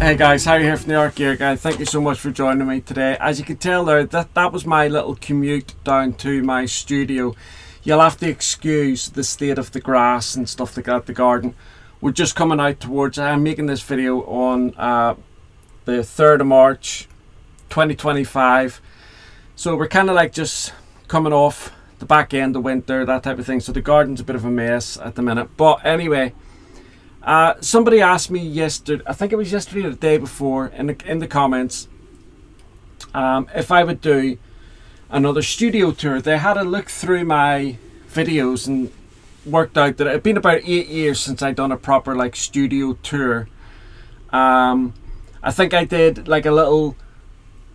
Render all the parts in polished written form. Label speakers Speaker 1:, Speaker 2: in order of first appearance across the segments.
Speaker 1: Hey guys, Harry here from the Art Gear Guy. Thank you so much for joining me today. As you can tell there, that was my little commute down to my studio. You'll have to excuse the state of the grass and stuff like that, the garden. We're just coming out towards, I'm making this video on the 3rd of March 2025. So we're kind of like just coming off the back end of winter, that type of thing. So the garden's a bit of a mess at the minute. But anyway, somebody asked me yesterday, I think it was yesterday or the day before, in the comments, if I would do another studio tour. They had a look through my videos and worked out that it had been about 8 years since I'd done a proper like studio tour. I think I did like a little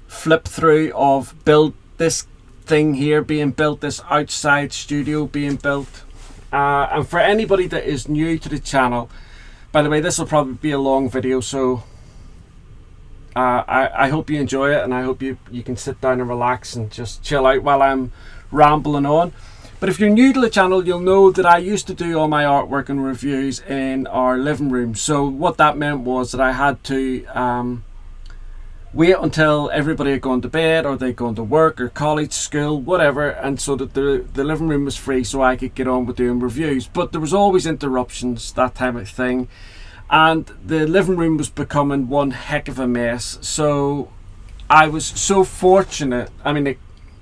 Speaker 1: flip through of build this thing here being built, this outside studio being built. And for anybody that is new to the channel, by the way, this will probably be a long video, so I hope you enjoy it, and I hope you can sit down and relax and just chill out while I'm rambling on. But if you're new to the channel, you'll know that I used to do all my artwork and reviews in our living room. So what that meant was that I had to wait until everybody had gone to bed, or they'd gone to work or college, school, whatever, and so that the living room was free so I could get on with doing reviews. But there was always interruptions, that type of thing, and the living room was becoming one heck of a mess. So I was so fortunate, I mean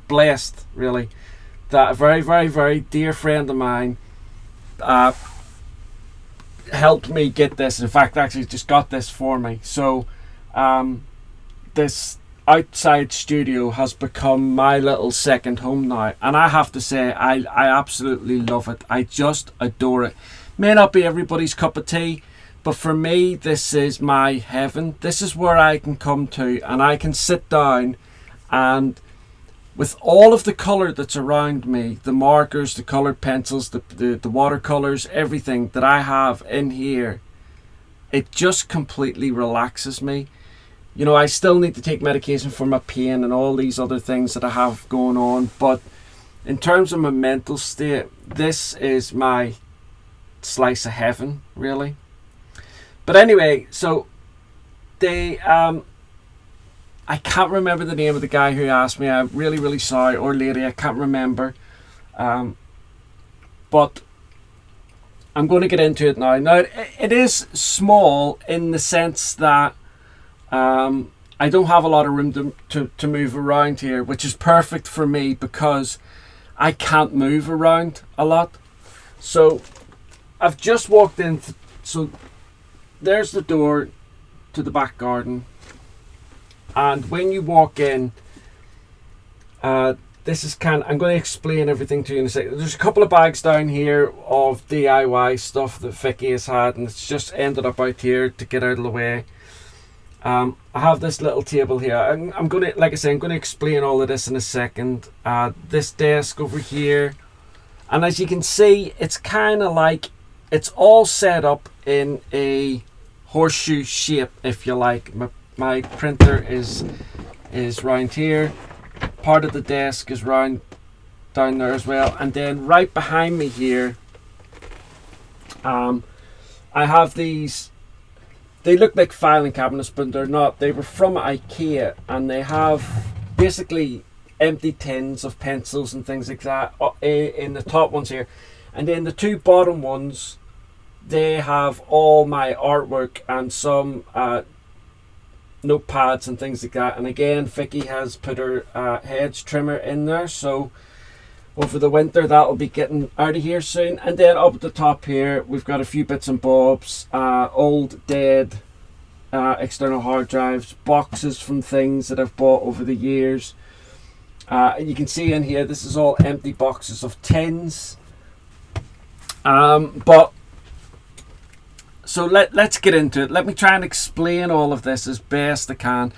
Speaker 1: blessed really, that a very, very, very dear friend of mine helped me get this. In fact, actually just got this for me. So this outside studio has become my little second home now, and I have to say I absolutely love it. I just adore it. May not be everybody's cup of tea, but for me this is my heaven. This is where I can come to and I can sit down, and with all of the colour that's around me, the markers, the coloured pencils, the watercolours, everything that I have in here, it just completely relaxes me. You know, I still need to take medication for my pain and all these other things that I have going on, but in terms of my mental state, this is my slice of heaven, really. But anyway, so they I can't remember the name of the guy who asked me. I'm really, really sorry, or lady, I can't remember. But I'm going to get into it now. Now, it is small in the sense that I don't have a lot of room to move around here, which is perfect for me because I can't move around a lot. So I've just walked in, so there's the door to the back garden, and when you walk in, this is I'm going to explain everything to you in a second. There's a couple of bags down here of DIY stuff that Vicky has had, and it's just ended up out here to get out of the way. I have this little table here. I'm going to, like I say, I'm going to explain all of this in a second. This desk over here, and as you can see, it's kind of like, it's all set up in a horseshoe shape, if you like. My printer is round here. Part of the desk is round down there as well, and then right behind me here, I have these. They look like filing cabinets, but they're not. They were from IKEA, and they have basically empty tins of pencils and things like that in the top ones here. And then the two bottom ones, they have all my artwork and some notepads and things like that. And again, Vicky has put her hedge trimmer in there, so over the winter that'll be getting out of here soon. And then up at the top here, we've got a few bits and bobs, old dead external hard drives, boxes from things that I've bought over the years. You can see in here, this is all empty boxes of tins. But so let's get into it. Let me try and explain all of this as best I can.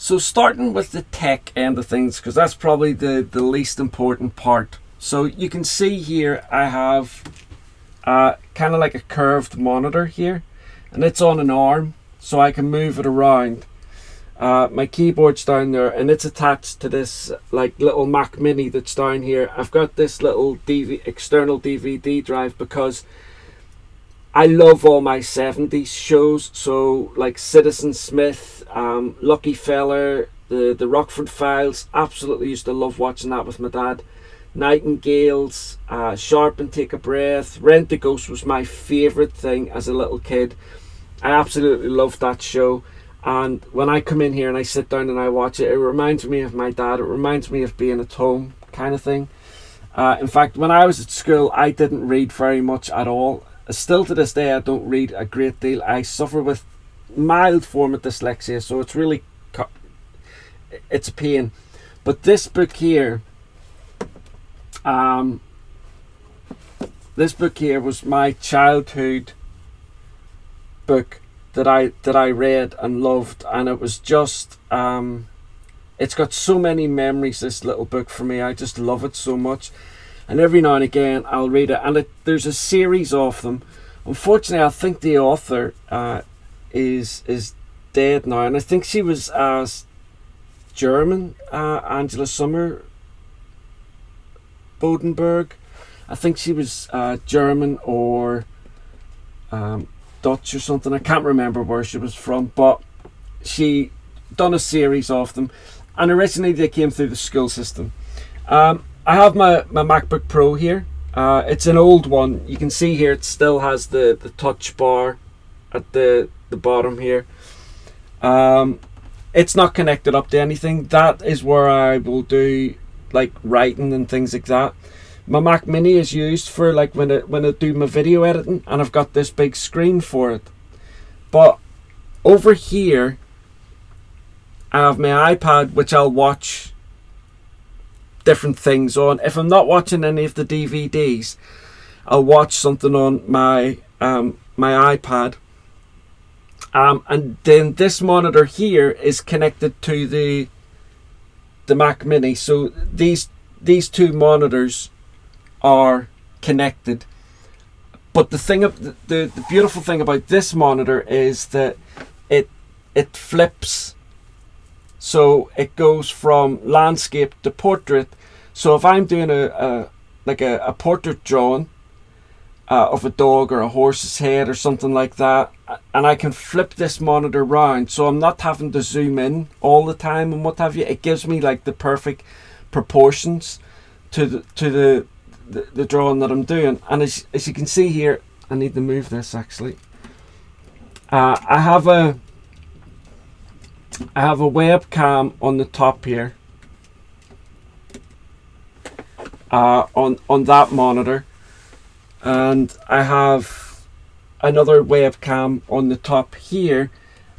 Speaker 1: So starting with the tech end of things, because that's probably the least important part. So you can see here I have kind of like a curved monitor here, and it's on an arm, so I can move it around. My keyboard's down there, and it's attached to this like little Mac Mini that's down here. I've got this little external DVD drive because I love all my 70s shows, so like Citizen Smith, Lucky Feller, the Rockford Files. Absolutely used to love watching that with my dad. Nightingales, Sharp and Take a Breath. Rent a Ghost was my favourite thing as a little kid. I absolutely loved that show. And when I come in here and I sit down and I watch it, it reminds me of my dad. It reminds me of being at home, kind of thing. In fact, when I was at school, I didn't read very much at all. Still to this day, I don't read a great deal. I suffer with mild form of dyslexia, so it's really, it's a pain. But this book here, was my childhood book that I read and loved, and it was just, it's got so many memories, this little book, for me. I just love it so much. And every now and again I'll read it, and there's a series of them. Unfortunately, I think the author is dead now, and I think she was German, Angela Sommer Bodenberg. I think she was German or Dutch or something. I can't remember where she was from, but she done a series of them, and originally they came through the school system. I have my MacBook Pro here. It's an old one. You can see here it still has the touch bar at the bottom here. It's not connected up to anything. That is where I will do like writing and things like that. My Mac Mini is used for like when I do my video editing, and I've got this big screen for it. But over here I have my iPad, which I'll watch different things on. If I'm not watching any of the DVDs, I'll watch something on my my iPad. And then this monitor here is connected to the Mac Mini. So these two monitors are connected. But the thing of the beautiful thing about this monitor is that it flips. So it goes from landscape to portrait. So if I'm doing a portrait drawing of a dog or a horse's head or something like that, and I can flip this monitor round, so I'm not having to zoom in all the time and what have you. It gives me like the perfect proportions to the drawing that I'm doing. And as you can see here, I need to move this actually. I have a webcam on the top here, on that monitor, and I have another webcam on the top here,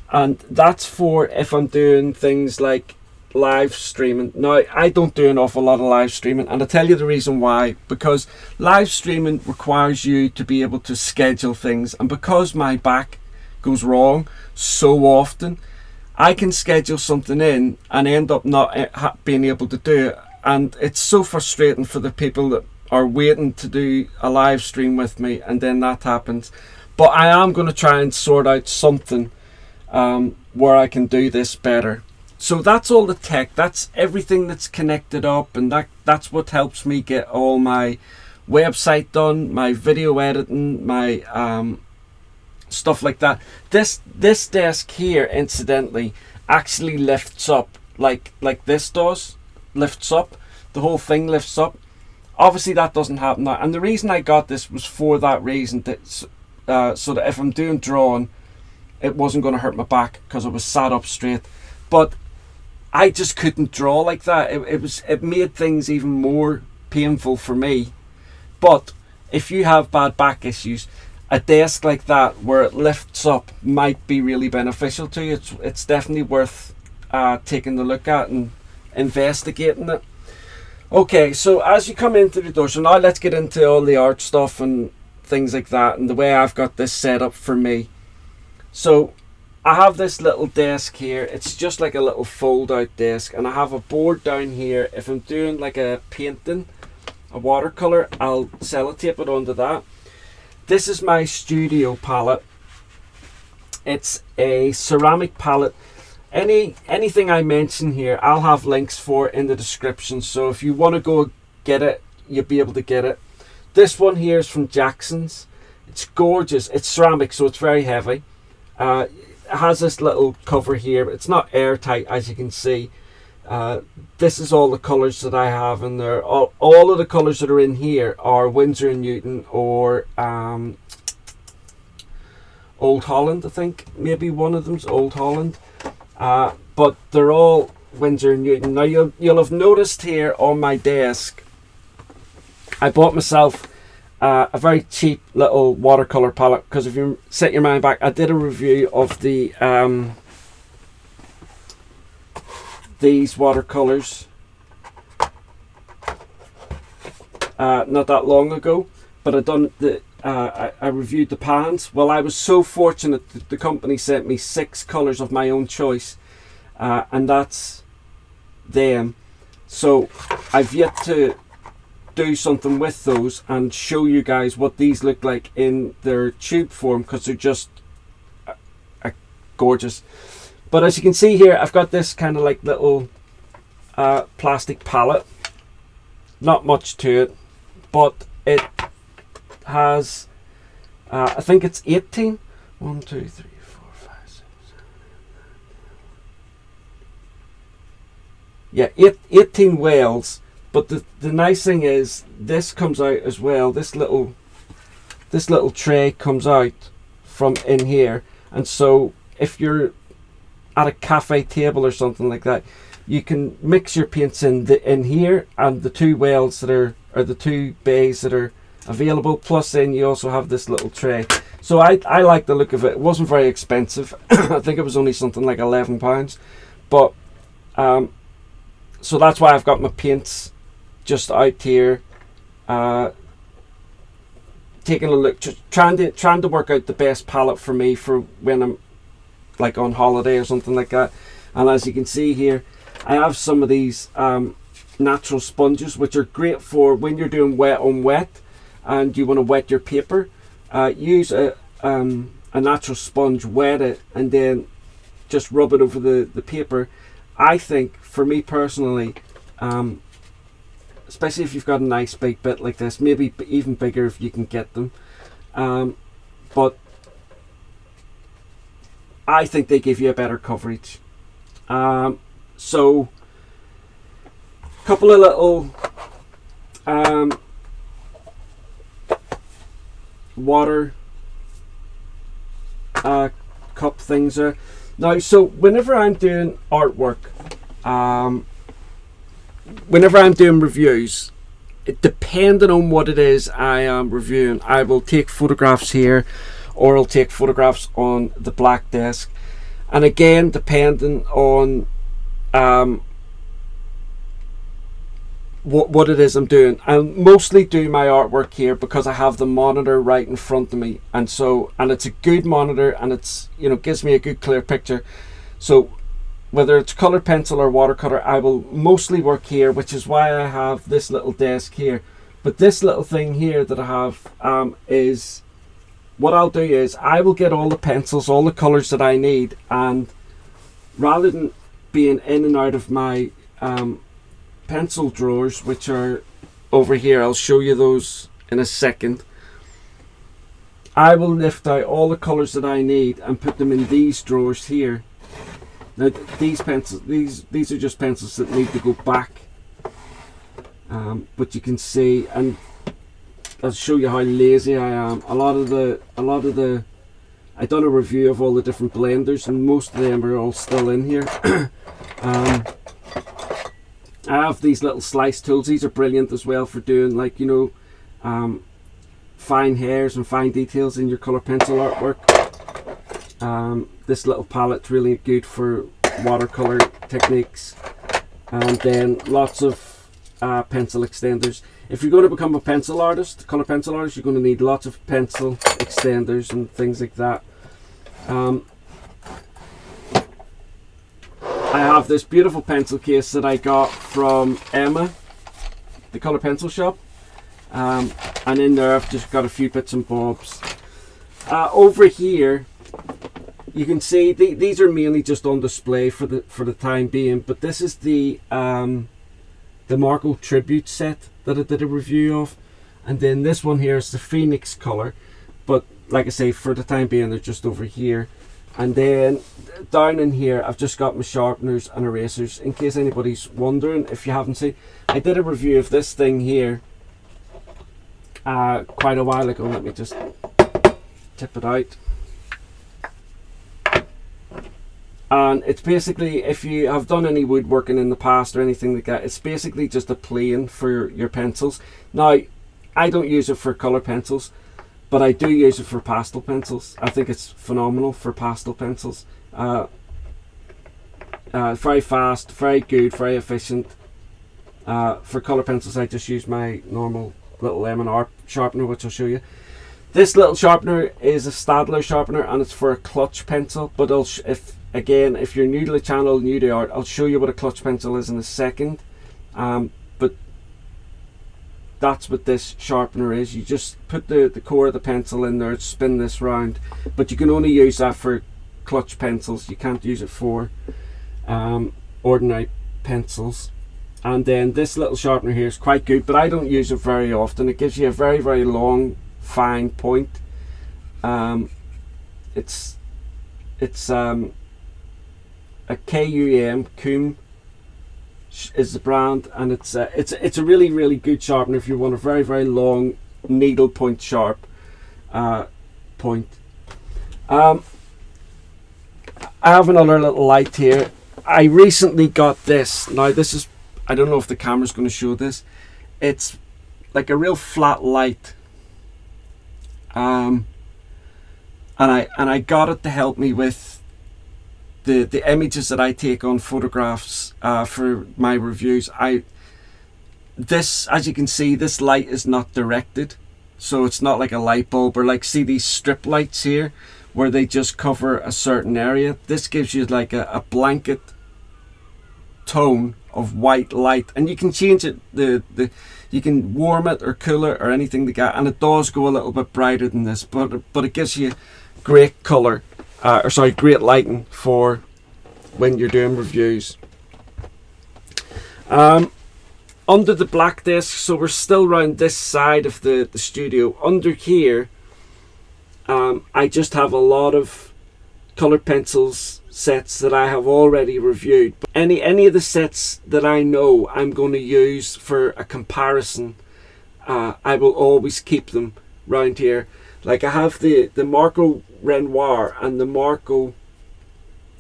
Speaker 1: and that's for if I'm doing things like live streaming. Now, I don't do an awful lot of live streaming, and I'll tell you the reason why. Because live streaming requires you to be able to schedule things, and because my back goes wrong so often, I can schedule something in and end up not being able to do it. And it's so frustrating for the people that are waiting to do a live stream with me, and then that happens. But I am going to try and sort out something where I can do this better. So that's all the tech. That's everything that's connected up, and that's what helps me get all my website done, my video editing, my stuff like that. This desk here, incidentally, actually lifts up like this does. Lifts up. The whole thing lifts up. Obviously that doesn't happen now, and the reason I got this was for that reason, that so that if I'm doing drawing, it wasn't going to hurt my back because it was sat up straight. But I just couldn't draw like that. It made things even more painful for me. But if you have bad back issues, a desk like that where it lifts up might be really beneficial to you. It's definitely worth taking a look at and investigating it. Okay, so as you come into the door, so now let's get into all the art stuff and things like that, and the way I've got this set up for me. So I have this little desk here. It's just like a little fold out desk, and I have a board down here. If I'm doing like a painting, a watercolor, I'll sellotape it onto that. This is my studio palette. It's a ceramic palette. Anything I mention here, I'll have links for in the description, so if you want to go get it, you'll be able to get it. This one here is from Jackson's. It's gorgeous. It's ceramic, so it's very heavy. It has this little cover here. It's not airtight, as you can see. This is all the colours that I have in there. All of the colours that are in here are Winsor & Newton or Old Holland, I think. Maybe one of them's Old Holland. But they're all Winsor & Newton. Now you'll have noticed here on my desk, I bought myself a very cheap little watercolour palette, because if you set your mind back, I did a review of the these watercolours not that long ago, but I reviewed the pans. Well, I was so fortunate that the company sent me 6 colours of my own choice, and that's them. So I've yet to do something with those and show you guys what these look like in their tube form, because they're just gorgeous. But as you can see here, I've got this kind of like little plastic palette. Not much to it, but it has I think it's 18. 1, 2, 3, 4, 5, 6, 7. Yeah, 18 whales. But the nice thing is, this comes out as well. This little tray comes out from in here, and so if you're at a cafe table or something like that, you can mix your paints in here, and the 2 whales that are, or the 2 bays that are available. Plus, then you also have this little tray. So I like the look of it. It wasn't very expensive. I think it was only something like £11, but so that's why I've got my paints just out here, taking a look, just trying to work out the best palette for me for when I'm like on holiday or something like that. And as you can see here, I have some of these natural sponges, which are great for when you're doing wet on wet and you want to wet your paper. Use a natural sponge, wet it, and then just rub it over the paper. I think, for me personally, especially if you've got a nice big bit like this, maybe even bigger if you can get them, but I think they give you a better coverage. So a couple of little water cup things there. Now, so whenever I'm doing artwork, whenever I'm doing reviews, depending on what it is I am reviewing, I will take photographs here, or I'll take photographs on the black desk. And again, depending on what it is I'm doing, I mostly do my artwork here because I have the monitor right in front of me, and it's a good monitor, and it's, you know, gives me a good clear picture. So whether it's color pencil or watercolor, I will mostly work here, which is why I have this little desk here. But this little thing here that I have is, what I'll do is I will get all the pencils, all the colors that I need, and rather than being in and out of my pencil drawers, which are over here, I'll show you those in a second, I will lift out all the colors that I need and put them in these drawers here. Now these pencils, these are just pencils that need to go back, but you can see, and I'll show you how lazy I am. A lot of the I done a review of all the different blenders, and most of them are all still in here. I have these little slice tools. These are brilliant as well for doing, like, you know, fine hairs and fine details in your color pencil artwork. This little palette's really good for watercolor techniques, and then lots of pencil extenders. If you're going to become a pencil artist, color pencil artist, you're going to need lots of pencil extenders and things like that. I have this beautiful pencil case that I got from Emma, the colour pencil shop, and in there I've just got a few bits and bobs. Over here you can see these are mainly just on display for the time being, but this is the Marco tribute set that I did a review of, and then this one here is the Phoenix colour. but like I say, for the time being, they're just over here. And then down in here, I've just got my sharpeners and erasers, in case anybody's wondering. If you haven't seen, I did a review of this thing here quite a while ago. Let me just tip it out. And it's basically, if you have done any woodworking in the past or anything like that, it's basically just a plane for your pencils. Now, I don't use it for colour pencils, but I do use it for pastel pencils. I think it's phenomenal for pastel pencils. Very fast, very good, very efficient. For colour pencils, I just use my normal little M&R sharpener, which I'll show you. This little sharpener is a Staedtler sharpener, and it's for a clutch pencil. But if you're new to the channel, new to art, I'll show you what a clutch pencil is in a second. But that's what this sharpener is. You just put the core of the pencil in there, spin this round, but you can only use that for clutch pencils. You can't use it for ordinary pencils. And then this little sharpener here is quite good, but I don't use it very often. It gives you a very, very long, fine point. It's a KUM is the brand, and it's a really, really good sharpener if you want a very, very long needle point sharp point. I have another little light here. I recently got this. Now this is, I don't know if the camera's going to show this. It's like a real flat light, and I got it to help me with the images that I take on photographs for my reviews. This, as you can see, this light is not directed, so it's not like a light bulb, or like, see these strip lights here where they just cover a certain area. This gives you like a blanket tone of white light, and you can change it, you can warm it or cool it or anything like that, and it does go a little bit brighter than this, but it gives you great color, great lighting for when you're doing reviews. Under the black desk, so we're still around this side of the studio. Under here, I just have a lot of colored pencils sets that I have already reviewed. But any of the sets that I know I'm going to use for a comparison, I will always keep them round here. Like I have the Marco Renoir and the Marco,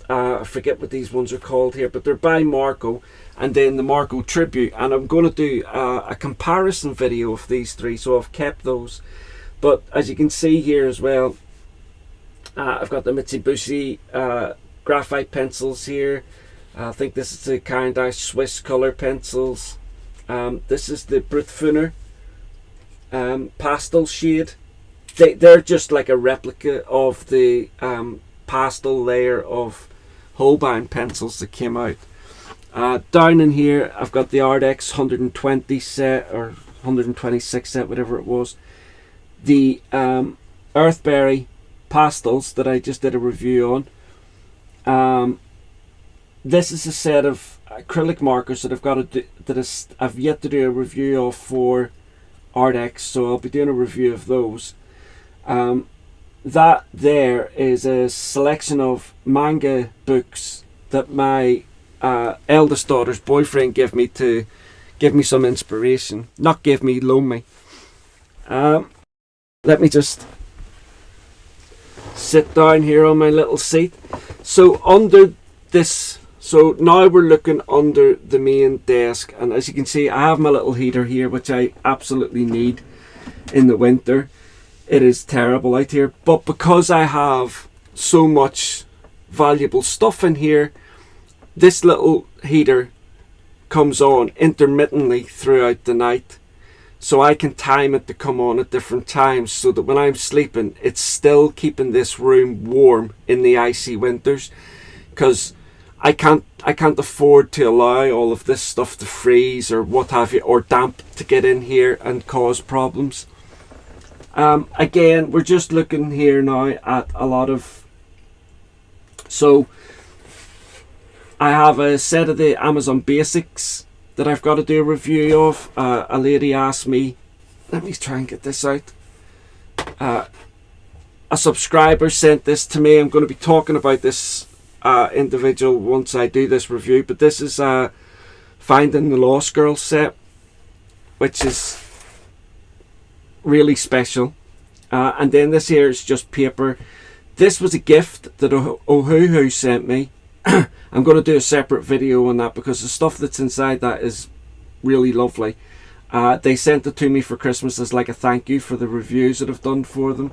Speaker 1: I forget what these ones are called here, but they're by Marco, and then the Marco Tribute, and I'm going to do a comparison video of these three, so I've kept those. But as you can see here as well, I've got the Mitsubishi graphite pencils here. I think this is the kind of Swiss color pencils. This is the Brutfuner pastel shade. They're just like a replica of the pastel layer of Holbein pencils that came out. Down in here, I've got the Ardex 120 set or 126 set, whatever it was. The Earthberry pastels that I just did a review on. This is a set of acrylic markers that I've got to do, I've yet to do a review of for Ardex, so I'll be doing a review of those. That there is a selection of manga books that my eldest daughter's boyfriend gave me to give me some inspiration. Not give me, loan me. Let me just sit down here on my little seat. So under this, so now we're looking under the main desk, and as you can see, I have my little heater here, which I absolutely need in the winter. It is terrible out here, but because I have so much valuable stuff in here, this little heater comes on intermittently throughout the night, so I can time it to come on at different times, so that when I'm sleeping, it's still keeping this room warm in the icy winters, because I can't afford to allow all of this stuff to freeze or what have you, or damp to get in here and cause problems. Again, we're just looking here now at a lot of, so I have a set of the Amazon Basics that I've got to do a review of. A lady asked me, let me try and get this out. a subscriber sent this to me. I'm going to be talking about this individual once I do this review, but this is Finding the Lost Girl set, which is really special. And then this here is just paper. This was a gift that Ohuhu sent me. I'm going to do a separate video on that because the stuff that's inside that is really lovely. They sent it to me for Christmas as like a thank you for the reviews that I've done for them.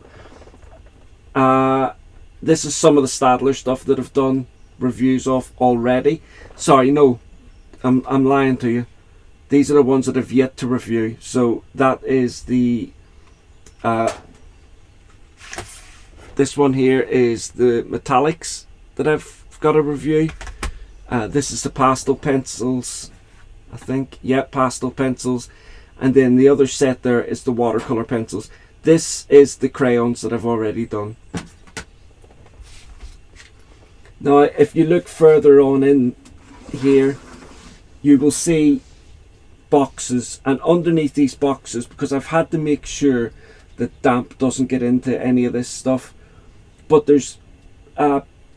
Speaker 1: This is some of the Stadler stuff that I've done reviews of already. Sorry, no, I'm lying to you. These are the ones that I've yet to review. So that is the this one here is the metallics that I've got a review. This is the pastel pencils, I think. Yeah, pastel pencils. And then the other set there is the watercolor pencils. This is the crayons that I've already done. Now, if you look further on in here, you will see boxes, and underneath these boxes, because I've had to make sure that damp doesn't get into any of this stuff, but there's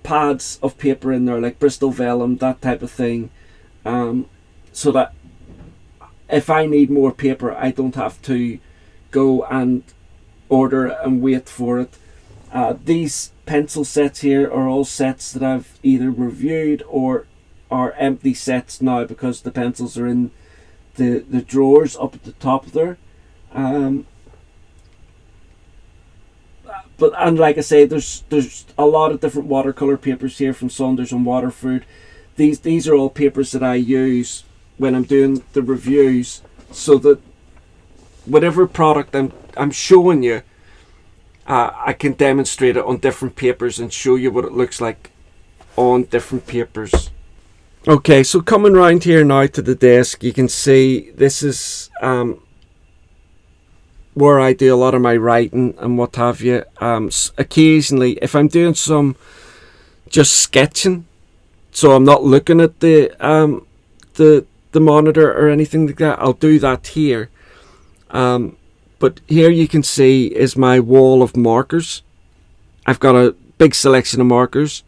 Speaker 1: pads of paper in there, like Bristol vellum, that type of thing, so that if I need more paper, I don't have to go and order and wait for it. These pencil sets here are all sets that I've either reviewed or are empty sets now because the pencils are in the drawers up at the top there. But like I say, there's a lot of different watercolor papers here from Saunders and Waterford. These are all papers that I use when I'm doing the reviews, so that whatever product I'm showing you, I can demonstrate it on different papers and show you what it looks like on different papers. Okay, so coming round here now to the desk, you can see this is where I do a lot of my writing and what have you. Occasionally, if I'm doing some just sketching, so I'm not looking at the monitor or anything like that, I'll do that here. But here you can see is my wall of markers. I've got a big selection of markers.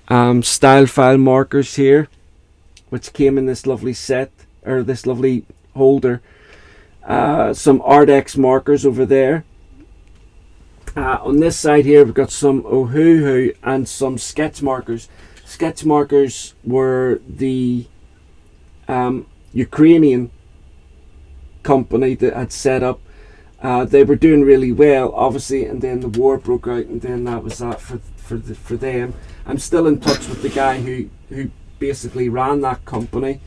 Speaker 1: Style file markers here, which came in this lovely set, or this lovely holder. Some Ardex markers over there. On this side here we've got some Ohuhu and some sketch markers. Sketch markers were the Ukrainian company that had set up. They were doing really well, obviously, and then the war broke out, and then that was that for them. I'm still in touch with the guy who basically ran that company,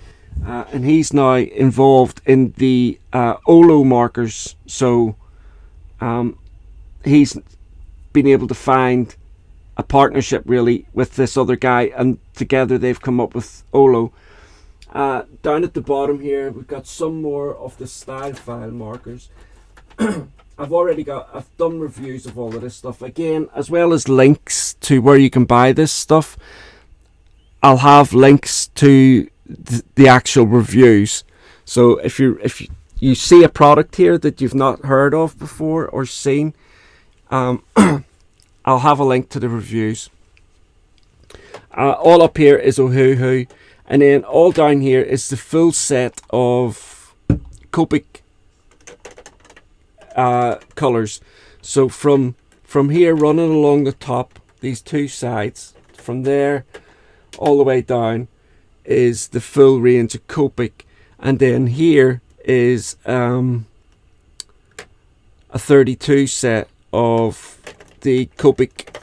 Speaker 1: and he's now involved in the Olo markers. So he's been able to find a partnership really with this other guy, and together they've come up with Olo. Down at the bottom here we've got some more of the style file markers. I've done reviews of all of this stuff again, as well as links to where you can buy this stuff. I'll have links to the actual reviews, so if you see a product here that you've not heard of before or seen, I'll have a link to the reviews. All up here is Ohuhu, and then all down here is the full set of Copic colors. So from here running along the top, these two sides, from there all the way down is the full range of Copic, and then here is a 32 set of the Copic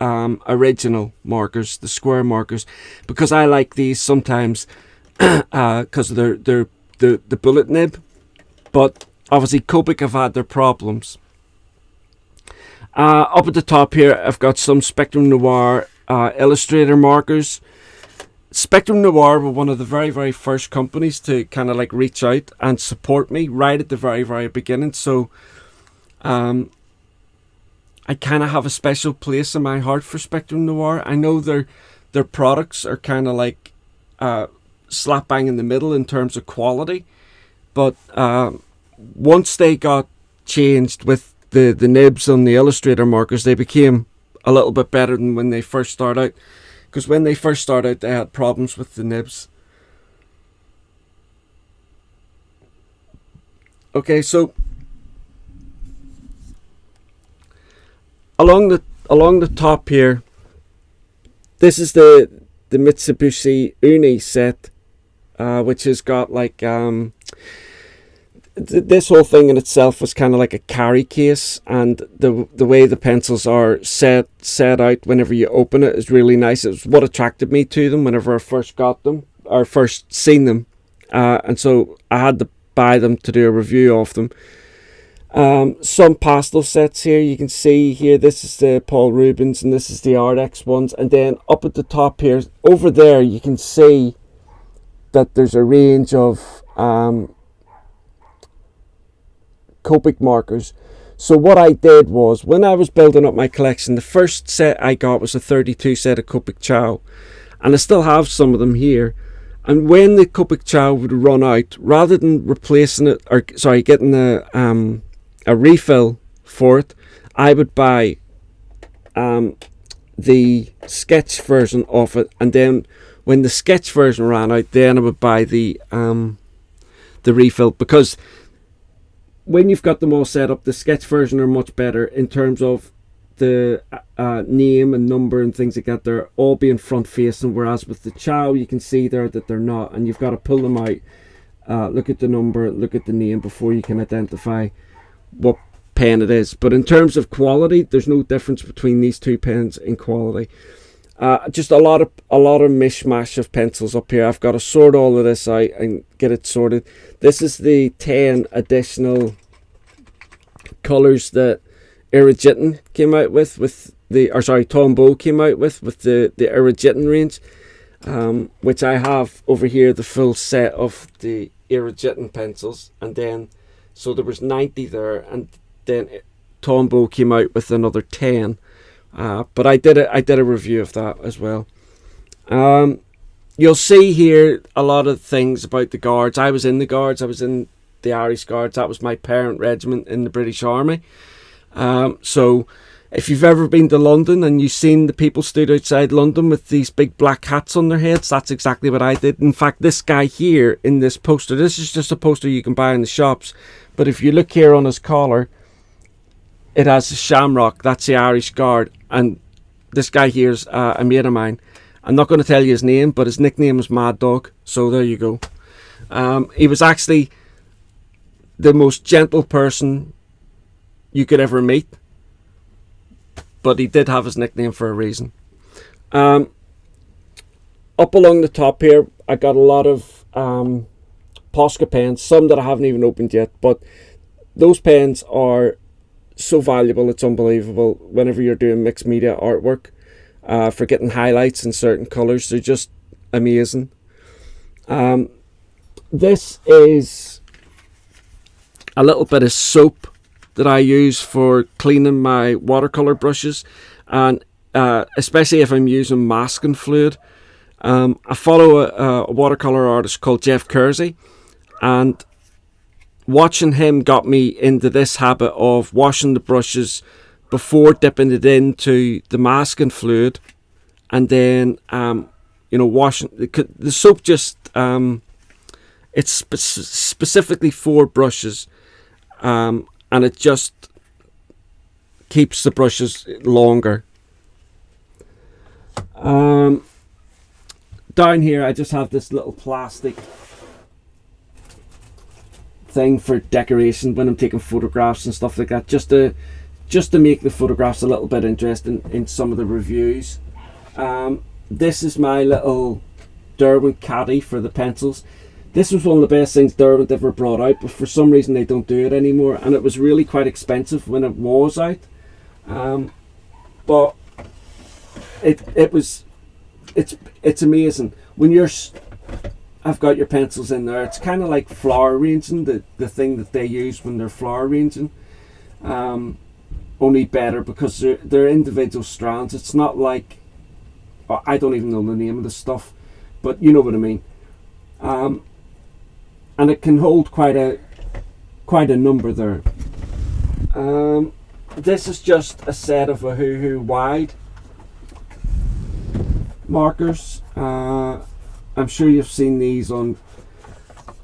Speaker 1: original markers, the square markers, because I like these sometimes because they're the bullet nib, but obviously Copic have had their problems. Up at the top here I've got some Spectrum Noir Illustrator markers. Spectrum Noir were one of the very first companies to kind of like reach out and support me right at the very beginning, so I kind of have a special place in my heart for Spectrum Noir. I know their products are kind of like slap bang in the middle in terms of quality, but once they got changed with the nibs on the Illustrator markers, they became a little bit better than when they first started out, because when they first started they had problems with the nibs. Okay, so along the top here, this is the Mitsubishi Uni set, which has got like this whole thing in itself was kind of like a carry case, and the way the pencils are set out whenever you open it is really nice. It was what attracted me to them whenever I first got them, or first seen them, and so I had to buy them to do a review of them. Some pastel sets here, you can see here, this is the Paul Rubens and this is the Artex ones, and then up at the top here, over there, you can see that there's a range of Copic markers. So what I did was, when I was building up my collection, the first set I got was a 32 set of Copic Chow, and I still have some of them here. And when the Copic Chow would run out, rather than replacing it, or sorry, getting a refill for it, I would buy the sketch version of it, and then when the sketch version ran out, then I would buy the refill, because when you've got them all set up, the sketch version are much better in terms of the name and number and things like that. They're all being front facing, whereas with the Chow you can see there that they're not, and you've got to pull them out, look at the number, look at the name before you can identify what pen it is. But in terms of quality, there's no difference between these two pens in quality. Just a lot of mishmash of pencils up here. I've got to sort all of this out and get it sorted. This is the 10 additional colours that Irigitan came out with the, or sorry, Tombow came out with the Irigitan range, which I have over here, the full set of the Irigitan pencils, and then so there was 90 there, and then Tombow came out with another 10. But I did a review of that as well. You'll see here a lot of things about the Guards. I was in the Guards. I was in the Irish Guards. That was my parent regiment in the British Army. So if you've ever been to London and you've seen the people stood outside London with these big black hats on their heads, that's exactly what I did. In fact, this guy here in this poster, this is just a poster you can buy in the shops, but if you look here on his collar, it has a shamrock. That's the Irish Guard, and this guy here's a mate of mine. I'm not going to tell you his name, but his nickname was Mad Dog, so there you go. He was actually the most gentle person you could ever meet, but he did have his nickname for a reason. Up along the top here, I got a lot of Posca pens, some that I haven't even opened yet, but those pens are so valuable, it's unbelievable. Whenever you're doing mixed media artwork, for getting highlights in certain colours, they're just amazing. This is a little bit of soap that I use for cleaning my watercolour brushes, and especially if I'm using masking fluid. I follow a watercolour artist called Jeff Kersey, and watching him got me into this habit of washing the brushes before dipping it into the masking fluid, and then washing the soap. Just it's specifically for brushes, and it just keeps the brushes longer. Down here I just have this little plastic thing for decoration when I'm taking photographs and stuff like that, just to make the photographs a little bit interesting in some of the reviews. This is my little Derwent caddy for the pencils. This was one of the best things Derwent ever brought out, but for some reason they don't do it anymore, and it was really quite expensive when it was out. But it's amazing when I've got your pencils in there. It's kind of like flower arranging, the thing that they use when they're flower arranging, only better, because they're individual strands. It's not like, I don't even know the name of the stuff, but you know what I mean. And it can hold quite a number there. this is just a set of a Hoo wide markers. I'm sure you've seen these on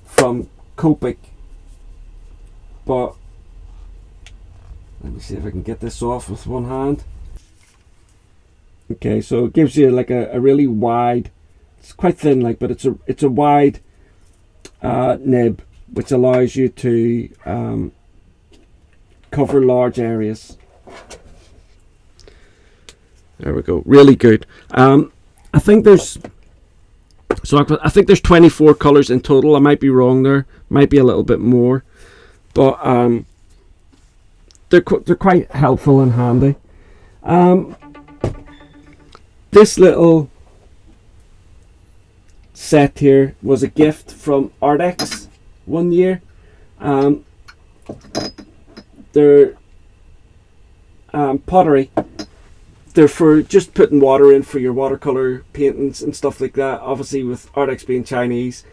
Speaker 1: from Copic, but let me see if I can get this off with one hand. Okay, so it gives you like a really wide, it's quite thin like, but it's a wide nib, which allows you to cover large areas. There we go, really good. I think there's 24 colors in total. I might be wrong there, might be a little bit more, but they're quite helpful and handy. This little set here was a gift from Artex one year. They're pottery. They're for just putting water in for your watercolor paintings and stuff like that. Obviously, with Artex being Chinese,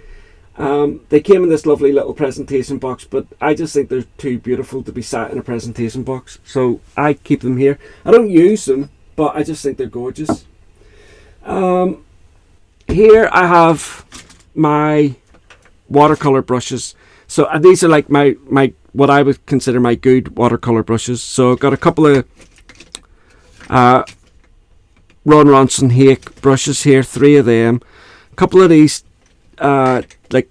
Speaker 1: they came in this lovely little presentation box, but I just think they're too beautiful to be sat in a presentation box, so I keep them here. I don't use them, but I just think they're gorgeous. Here I have my watercolor brushes. So these are like my what I would consider my good watercolor brushes. So I've got a couple of Ron Ronson Hake brushes here, 3 of them. A couple of these like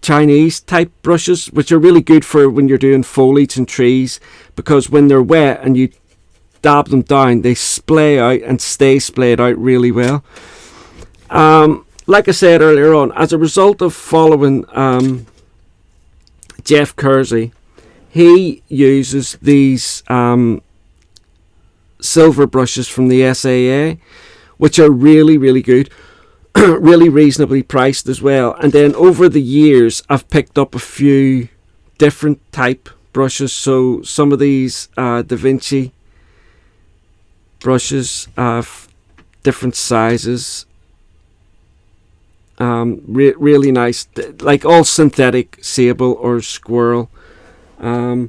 Speaker 1: Chinese type brushes, which are really good for when you're doing foliage and trees, because when they're wet and you dab them down, they splay out and stay splayed out really well. Like I said earlier on, as a result of following Jeff Kersey, he uses these silver brushes from the SAA, which are really, really good, really reasonably priced as well. And then over the years, I've picked up a few different type brushes. So some of these Da Vinci brushes, different sizes, really nice, like all synthetic sable or squirrel. I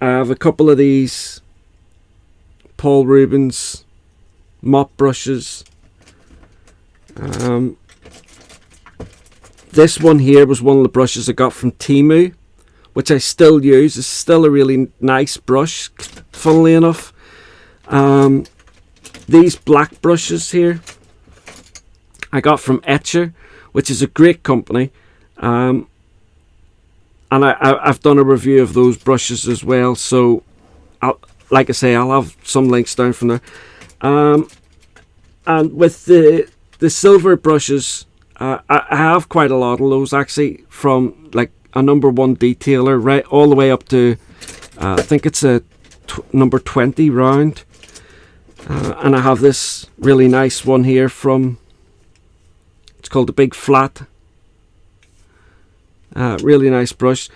Speaker 1: have a couple of these Paul Rubens mop brushes. This one here was one of the brushes I got from Temu, which I still use. It's still a really nice brush, funnily enough. These black brushes here I got from Etcher, which is a great company. And I've done a review of those brushes as well, so like I say, I'll have some links down from there. And with the silver brushes, I have quite a lot of those actually, from like a number 1 detailer right all the way up to I think it's a number 20 round. And I have this really nice one here from, it's called the Big Flat. Really nice brush.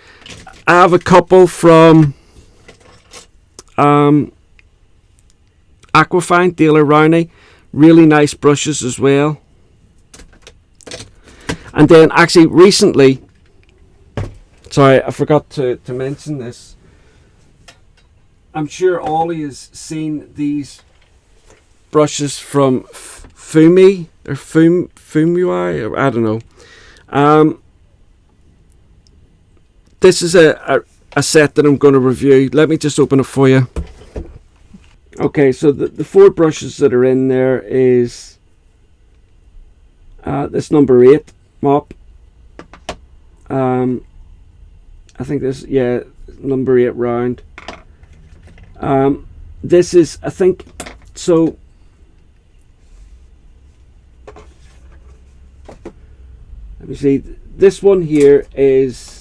Speaker 1: I have a couple from Aquafine, Daler Rowney. Really nice brushes as well. And then actually recently, sorry, I forgot to mention this. I'm sure Ollie has seen these brushes from Fumi or Fumui, or I don't know. This is a set that I'm going to review. Let me just open it for you. Okay, so the 4 brushes that are in there is this number 8 mop. I think this, yeah, number 8 round. This is, I think, so let me see. This one here is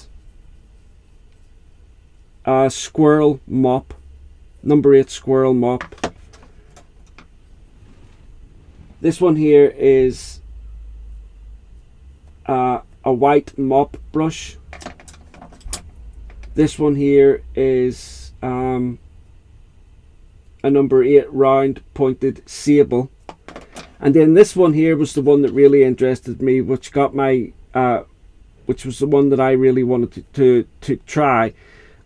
Speaker 1: a squirrel mop, number 8 squirrel mop. This one here is a white mop brush. This one here is a number 8 round pointed sable. And then this one here was the one that really interested me, which got my which was the one that I really wanted to try.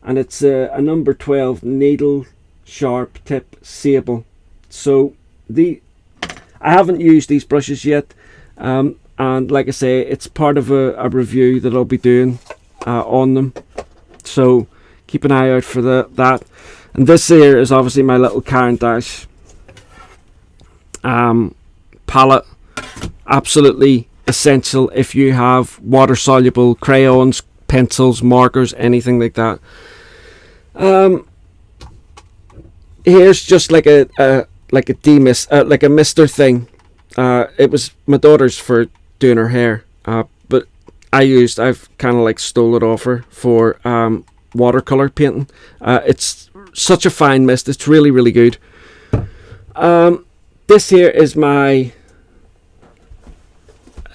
Speaker 1: and it's a number 12 needle sharp tip sable. So I haven't used these brushes yet, and like I say, it's part of a review that I'll be doing on them, so keep an eye out for that. And this here is obviously my little Caran d'Ache palette. Absolutely essential if you have water soluble crayons, pencils, markers, anything like that. Here's just like a mister thing. It was my daughter's for doing her hair, but I've kind of like stole it off her for watercolor painting. It's such a fine mist. It's really, really good. This here is my,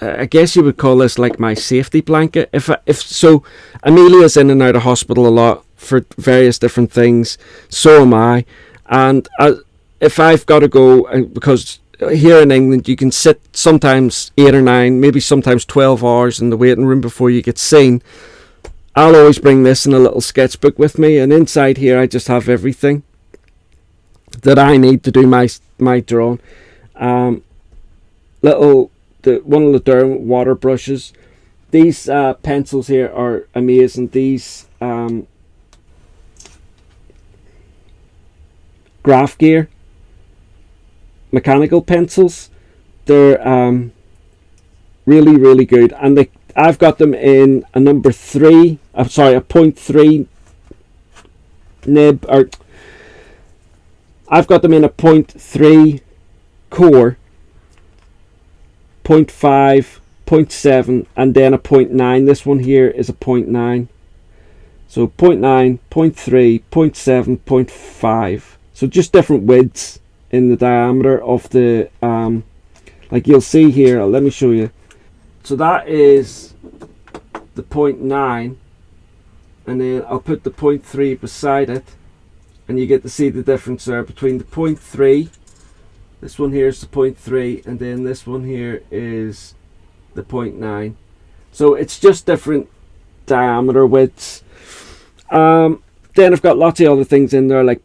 Speaker 1: I guess you would call this like my safety blanket. If so, Amelia's in and out of hospital a lot for various different things. So am I. And if I've got to go, because here in England you can sit sometimes 8 or 9, maybe sometimes 12 hours in the waiting room before you get seen, I'll always bring this in a little sketchbook with me, and inside here I just have everything that I need to do my drawing. One of the Derwent water brushes. These pencils here are amazing. These Graph Gear mechanical pencils, they're really, really good, and I've got them in a number 3, a 0.3 nib, or I've got them in a 0.3 core, 0.5, 0.7, and then a 0.9. This one here is a 0.9. So 0.9, 0.3, 0.7, 0.5. So just different widths in the diameter of the, like you'll see here, let me show you. So that is the 0.9, and then I'll put the 0.3 beside it, and you get to see the difference there between the 0.3. This one here is the 0.3, and then this one here is the 0.9. So it's just different diameter widths. Then I've got lots of other things in there, like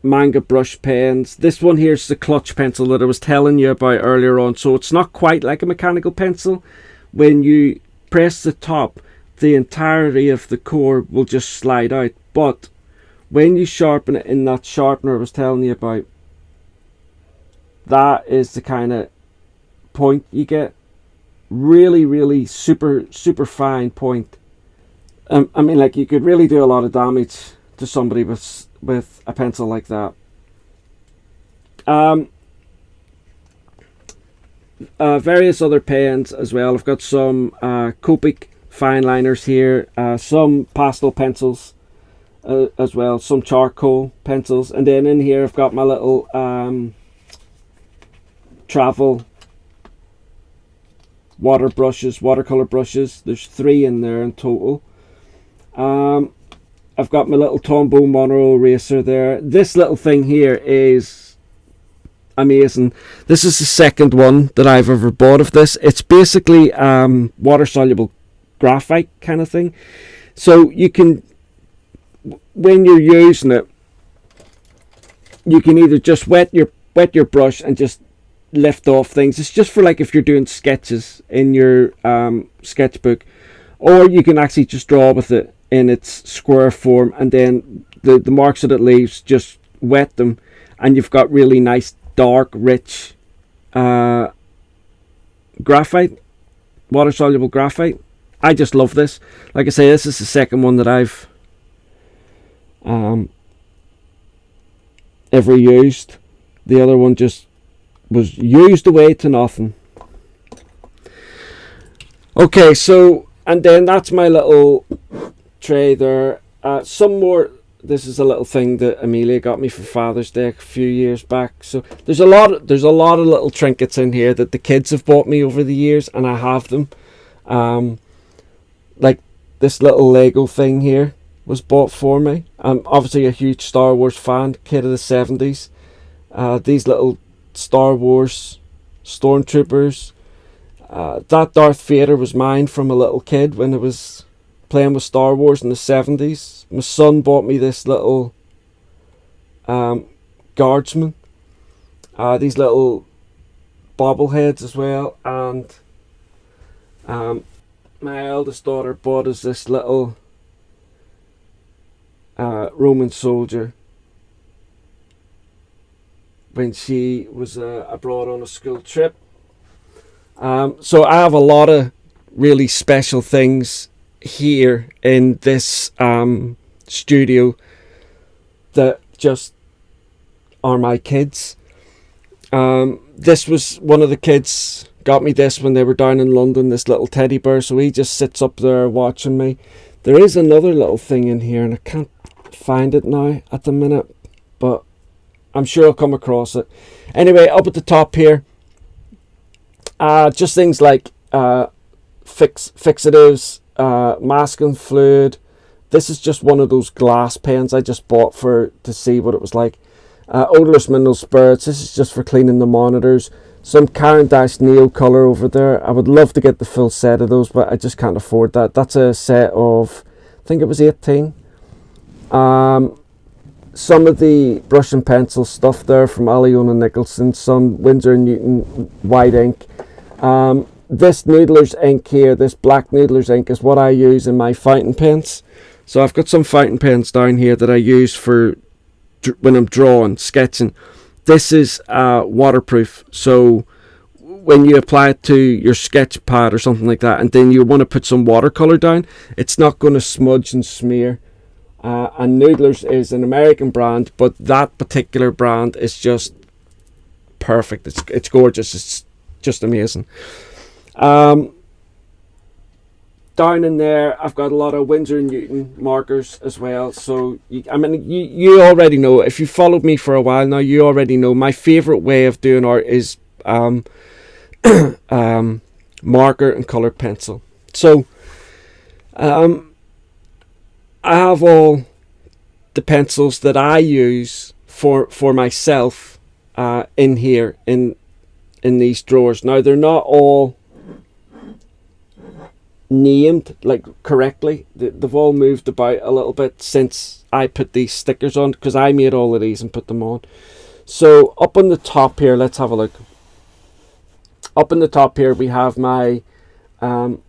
Speaker 1: manga brush pens. This one here is the clutch pencil that I was telling you about earlier on. So it's not quite like a mechanical pencil. When you press the top, the entirety of the core will just slide out. But when you sharpen it in that sharpener I was telling you about, that is the kind of point you get. Really, really super fine point. I mean, like, you could really do a lot of damage to somebody with a pencil like that. Various other pens as well. I've got some Copic fine liners here, some pastel pencils as well, some charcoal pencils, and then in here I've got my little travel watercolor brushes. There's 3 in there in total. I've got my little Tombow mono eraser there. This little thing here is amazing. This is the second one that I've ever bought of this. It's basically water soluble graphite kind of thing. So you can, when you're using it, you can either just wet your brush and just lift off things. It's just for like if you're doing sketches in your sketchbook, or you can actually just draw with it in its square form, and then the marks that it leaves, just wet them, and you've got really nice dark rich graphite, water soluble graphite. I just love this. Like I say, this is the second one that I've ever used. The other one just was used away to nothing. Okay, so, and then that's my little tray there. Some more. This is a little thing that Amelia got me for Father's Day a few years back. So there's a lot of little trinkets in here that the kids have bought me over the years, and I have them. Like this little Lego thing here was bought for me. I'm obviously a huge Star Wars fan, kid of the 70s. These little Star Wars stormtroopers. That Darth Vader was mine from a little kid when I was playing with Star Wars in the 70s. My son bought me this little guardsman. These little bobbleheads as well, and my eldest daughter bought us this little Roman soldier when she was abroad on a school trip. So I have a lot of really special things here in this studio that just are my kids. This was one of the kids got me this when they were down in London, this little teddy bear, so he just sits up there watching me. There is another little thing in here and I can't find it now at the minute, but I'm sure I'll come across it. Anyway, up at the top here, just things like fixatives, masking fluid. This is just one of those glass pens I just bought to see what it was like. Odorless mineral spirits. This is just for cleaning the monitors. Some Caran d'Ache Neo color over there. I would love to get the full set of those, but I just can't afford that. That's a set of, I think it was 18. Some of the brush and pencil stuff there from Allione and Nicholson. Some Winsor & Newton white ink. This Noodler's ink here, this black Noodler's ink, is what I use in my fountain pens. So I've got some fountain pens down here that I use for when I'm drawing, sketching. This is waterproof, so when you apply it to your sketch pad or something like that, and then you want to put some watercolor down, it's not going to smudge and smear. And Noodler's is an American brand, but that particular brand is just perfect. It's gorgeous. It's just amazing. Down in there, I've got a lot of Winsor & Newton markers as well. So, you already know, if you've followed me for a while now, you already know my favourite way of doing art is marker and coloured pencil. So, I have all the pencils that I use for myself in here, in these drawers. Now, they're not all named like correctly. They've all moved about a little bit since I put these stickers on, because I made all of these and put them on. So up on the top here, let's have a look. Up on the top here we have my Derwent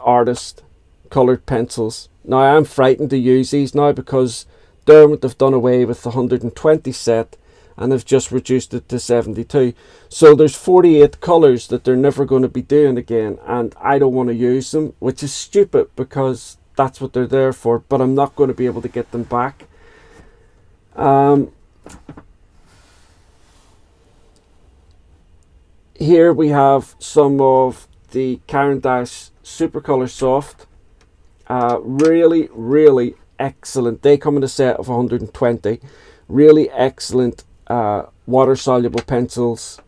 Speaker 1: Artist coloured pencils. Now I'm frightened to use these now because Derwent have done away with the 120 set and have just reduced it to 72. So there's 48 colours that they're never going to be doing again, and I don't want to use them, which is stupid because that's what they're there for, but I'm not going to be able to get them back. Here we have some of the Caran d'Ache Supercolor Soft. Really, really excellent. They come in a set of 120. Really excellent water soluble pencils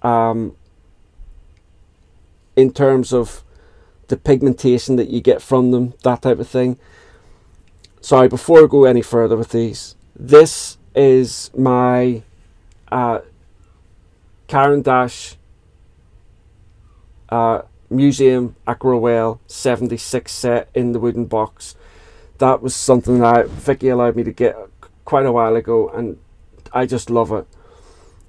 Speaker 1: in terms of the pigmentation that you get from them, that type of thing. Sorry, before I go any further with these, this is my Caran d'Ache Museum Aquarelle 76 set in the wooden box. That was something that Vicky allowed me to get quite a while ago, and I just love it.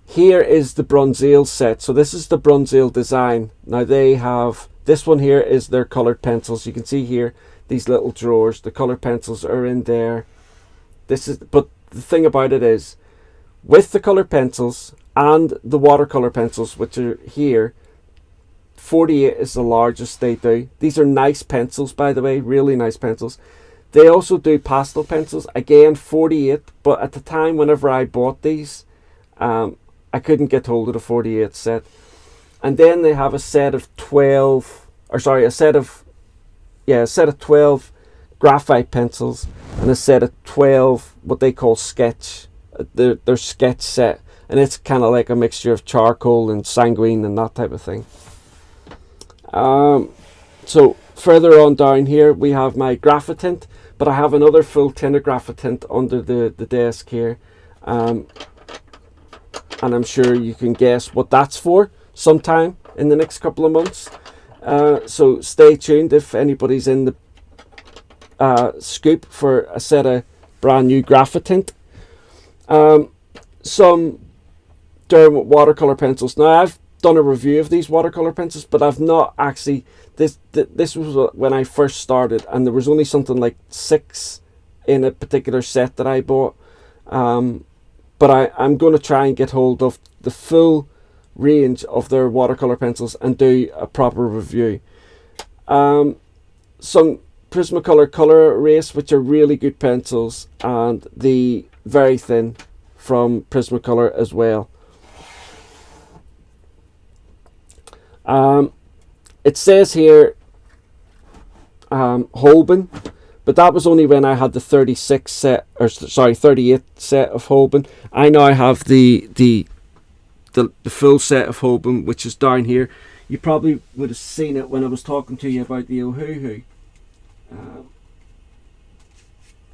Speaker 1: Here is the Bronzale set. So this is the Bronzale design. Now they have, this one here is their coloured pencils. You can see here these little drawers. The coloured pencils are in there. This is, but the thing about it is, with the coloured pencils and the watercolour pencils, which are here, 48 is the largest they do. These are nice pencils, by the way, really nice pencils. They also do pastel pencils, again 48, but at the time whenever I bought these, I couldn't get hold of the 48 set. And then they have a set of 12, or sorry, a set of 12 graphite pencils and a set of 12 what they call sketch, their sketch set, and it's kind of like a mixture of charcoal and sanguine and that type of thing. So further on down here we have my Graphite, but I have another full tin of Graphite under the desk here, and I'm sure you can guess what that's for sometime in the next couple of months. So stay tuned if anybody's in the scoop for a set of brand new Graphite. Some Derwent watercolor pencils. Now I've done a review of these watercolor pencils, but I've not actually. This was when I first started, and there was only something like 6 in a particular set that I bought. But I'm going to try and get hold of the full range of their watercolor pencils and do a proper review. Some Prismacolor Color Erase, which are really good pencils, and the very thin from Prismacolor as well. It says here Holbein, but that was only when I had the 38 set of Holbein. I now have the full set of Holbein, which is down here. You probably would have seen it when I was talking to you about the Ohuhu.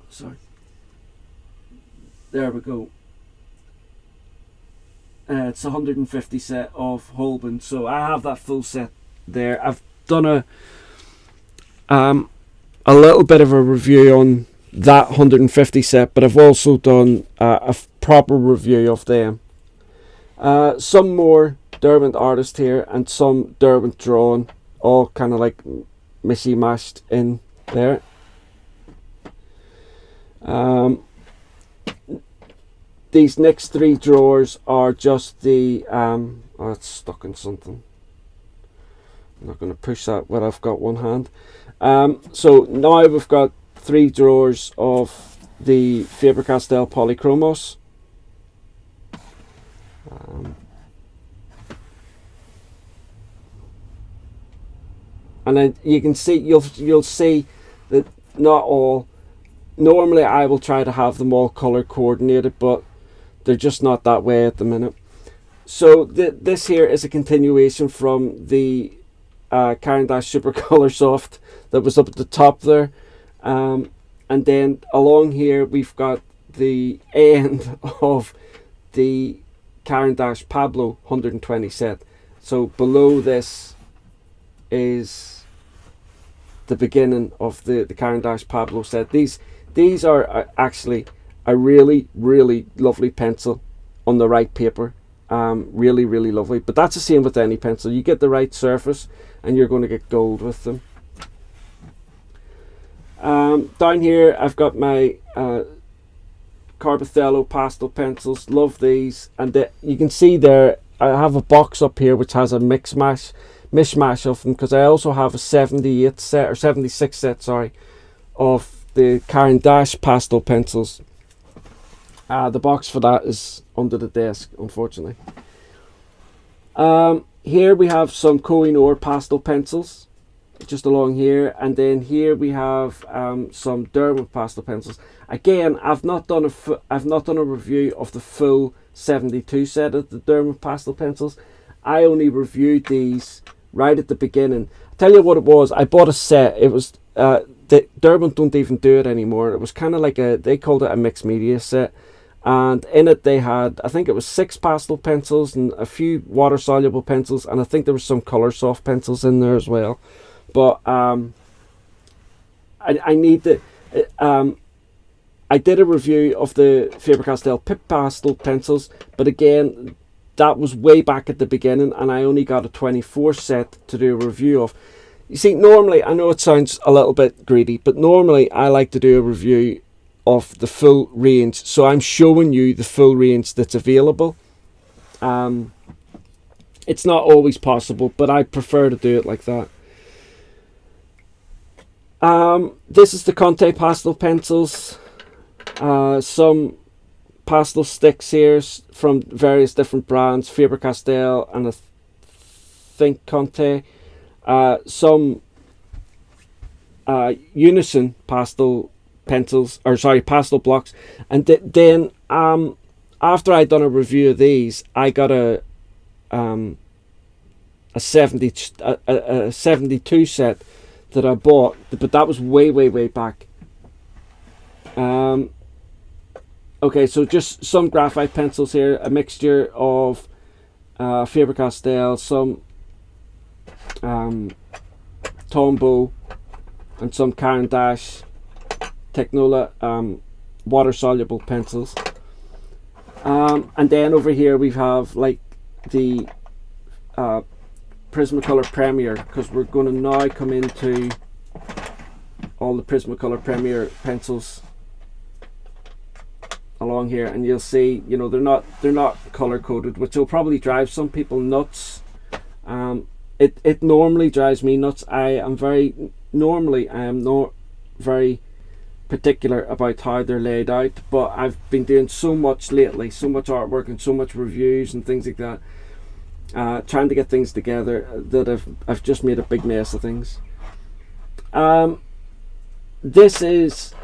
Speaker 1: Sorry. There we go. It's 150 set of Holbein, so I have that full set there. I've done a little bit of a review on that 150 set, but I've also done a proper review of them. Some more Derwent Artist here, and some Derwent Drawn, all kind of like mishmashed in there. These next 3 drawers are just the oh, it's stuck in something. I'm not going to push that when I've got one hand. So now we've got 3 drawers of the Faber-Castell Polychromos. And then you can see, you'll see that not all. Normally I will try to have them all color coordinated, but they're just not that way at the minute. So this here is a continuation from the Caran d'Ache Super Color Soft that was up at the top there, and then along here we've got the end of the Caran d'Ache Pablo 120 set. So below this is the beginning of the Caran d'Ache Pablo set. These are actually a really, really lovely pencil on the right paper. Really, really lovely. But that's the same with any pencil. You get the right surface and you're going to get gold with them. Down here I've got my Carbothello pastel pencils. Love these. And you can see there I have a box up here which has a mishmash of them, because I also have a 78 set or 76 set, sorry, of the Caran d'Ache pastel pencils. The box for that is under the desk, unfortunately. Here we have some Koh-i-Noor pastel pencils, just along here, and then here we have some Derwent pastel pencils. Again, I've not done a review of the full 72 set of the Derwent pastel pencils. I only reviewed these right at the beginning. I'll tell you what it was. I bought a set. It was the Derwent don't even do it anymore. It was kind of like they called it a mixed media set, and in it they had, I think it was 6 pastel pencils and a few water soluble pencils, and I think there was some color soft pencils in there as well. But I need to I did a review of the Faber-Castell Pip pastel pencils, but again that was way back at the beginning, and I only got a 24 set to do a review of. You see, normally, I know it sounds a little bit greedy, but normally I like to do a review of the full range. So I'm showing you the full range that's available. It's not always possible, but I prefer to do it like that. This is the Conte pastel pencils. Some pastel sticks here from various different brands, Faber-Castell and I think Conte. Some Unison pastel pencils, or sorry, pastel blocks, and then after I'd done a review of these, I got a 72 set that I bought, but that was way back. Okay, so just some graphite pencils here, a mixture of Faber-Castell, some Tombow, and some Caran d'Ache Technola water soluble pencils. And then over here we have like the Prismacolor Premier, because we're going to now come into all the Prismacolor Premier pencils along here, and you'll see, you know, they're not color coded, which will probably drive some people nuts. It normally drives me nuts. I am not very particular about how they're laid out, but I've been doing so much lately, so much artwork and so much reviews and things like that, trying to get things together, that I've just made a big mess of things. This is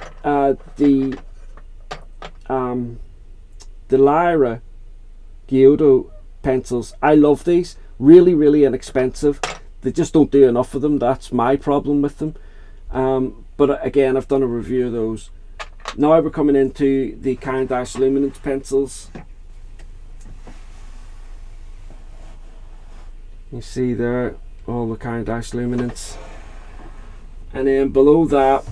Speaker 1: the Lyra Giotto pencils. I love these. Really inexpensive. They just don't do enough of them. That's my problem with them. But again, I've done a review of those. Now we're coming into the Caran d'Ache Luminance pencils. You see there all the Caran d'Ache Luminance, and then below that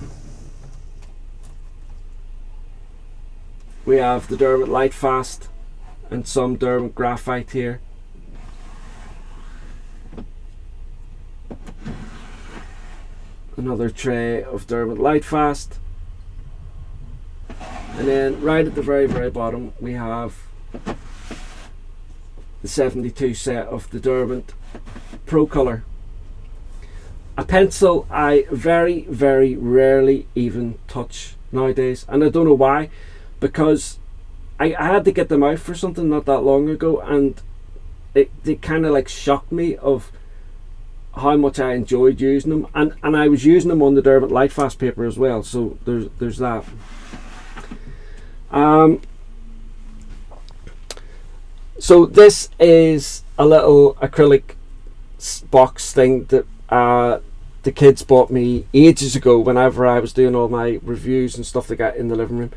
Speaker 1: we have the Derwent Lightfast and some Derwent Graphite here. Another tray of Derwent Lightfast, and then right at the very bottom we have the 72 set of the Derwent Pro Color, a pencil I very rarely even touch nowadays, and I don't know why, because I had to get them out for something not that long ago, and they kind of like shocked me of how much I enjoyed using them, and I was using them on the Derwent Lightfast paper as well, so there's that. So this is a little acrylic box thing that the kids bought me ages ago whenever I was doing all my reviews and stuff like that in the living room.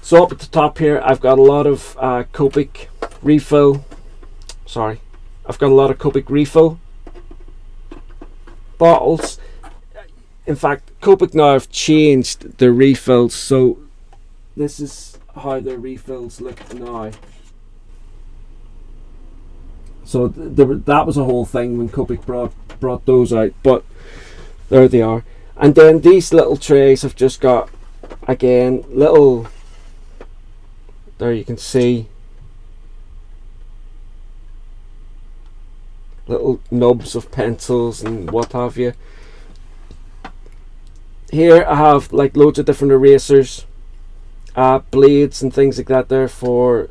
Speaker 1: So up at the top here I've got a lot of Copic refill bottles. In fact, Copic now have changed their refills, so this is how their refills look now. So that was a whole thing when Copic brought those out, but there they are. And then these little trays have just got, again, little, there you can see, little nubs of pencils and what have you. Here I have like loads of different erasers, blades and things like that there for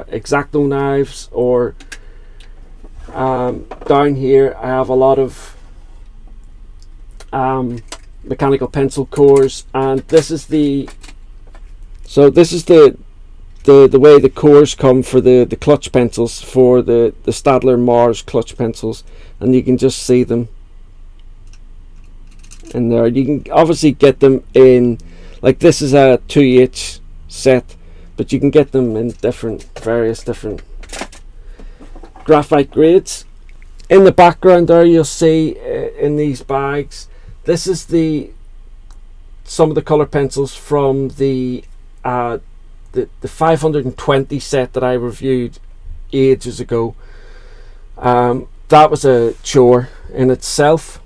Speaker 1: X-Acto knives, or down here I have a lot of mechanical pencil cores, and this is the way the cores come for the clutch pencils, for the Staedtler Mars clutch pencils, and you can just see them in there. You can obviously get them in, like this is a 2H set, but you can get them in various different graphite grades. In the background there you'll see in these bags, this is some of the color pencils from the 520 set that I reviewed ages ago. That was a chore in itself.